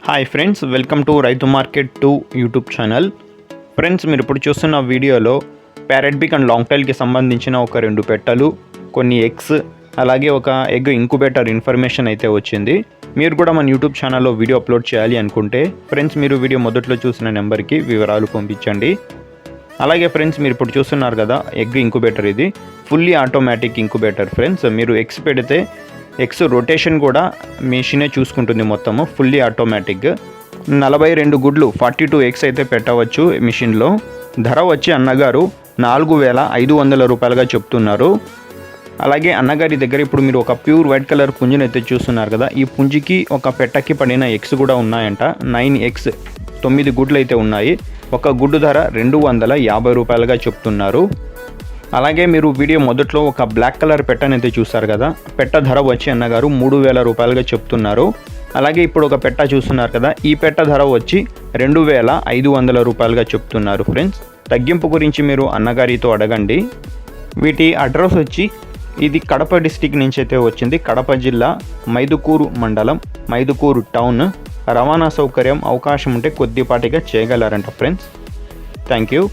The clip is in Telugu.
హాయ్ ఫ్రెండ్స్, వెల్కమ్ టు రైతు మార్కెట్ 2 యూట్యూబ్ ఛానల్. ఫ్రెండ్స్, మీరు ఇప్పుడు చూస్తున్న వీడియోలో ప్యారెట్ బిగ్ అండ్ లాంగ్ టైల్కి సంబంధించిన ఒక 2 పెట్టలు, కొన్ని ఎగ్స్, అలాగే ఒక ఎగ్ ఇంక్యుబేటర్ ఇన్ఫర్మేషన్ అయితే వచ్చింది. మీరు కూడా మన యూట్యూబ్ ఛానల్లో వీడియో అప్లోడ్ చేయాలి అనుకుంటే ఫ్రెండ్స్ మీరు వీడియో మొదట్లో చూసిన నెంబర్కి వివరాలు పంపించండి. అలాగే ఫ్రెండ్స్, మీరు ఇప్పుడు చూస్తున్నారు కదా ఎగ్ ఇంక్యుబేటర్, ఇది ఫుల్లీ ఆటోమేటిక్ ఇంక్యుబేటర్. ఫ్రెండ్స్, మీరు ఎగ్స్ పెడితే ఎగ్స్ రొటేషన్ కూడా మెషినే చూసుకుంటుంది, మొత్తము ఫుల్లీ ఆటోమేటిక్. 42 గుడ్లు 42 ఎగ్స్ అయితే పెట్టవచ్చు మిషన్లో. ధర వచ్చి అన్నగారు 4,500 రూపాయలుగా చెప్తున్నారు. అలాగే అన్నగారి దగ్గర ఇప్పుడు మీరు ఒక ప్యూర్ వైట్ కలర్ పుంజుని అయితే చూస్తున్నారు కదా, ఈ పుంజికి ఒక పెట్టకి పడిన ఎగ్స్ కూడా ఉన్నాయంట. 9 ఎగ్స్, 9 గుడ్లు అయితే ఉన్నాయి. ఒక గుడ్డు ధర 250 రూపాయలుగా చెప్తున్నారు. అలాగే మీరు వీడియో మొదట్లో ఒక బ్లాక్ కలర్ పెట్టనైతే చూస్తారు కదా, పెట్ట ధర వచ్చి అన్నగారు 3,000 రూపాయలుగా చెప్తున్నారు. అలాగే ఇప్పుడు ఒక పెట్ట చూస్తున్నారు కదా, ఈ పెట్ట ధర వచ్చి 2,500 రూపాయలుగా చెప్తున్నారు. ఫ్రెండ్స్, తగ్గింపు గురించి మీరు అన్నగారితో అడగండి. వీటి అడ్రస్ వచ్చి ఇది కడప డిస్టిక్ నుంచి అయితే వచ్చింది. కడప జిల్లా మైదుకూరు మండలం, మైదుకూరు టౌన్. రవాణా సౌకర్యం అవకాశం ఉంటే కొద్దిపాటిగా చేయగలరంట. Friends, thank you.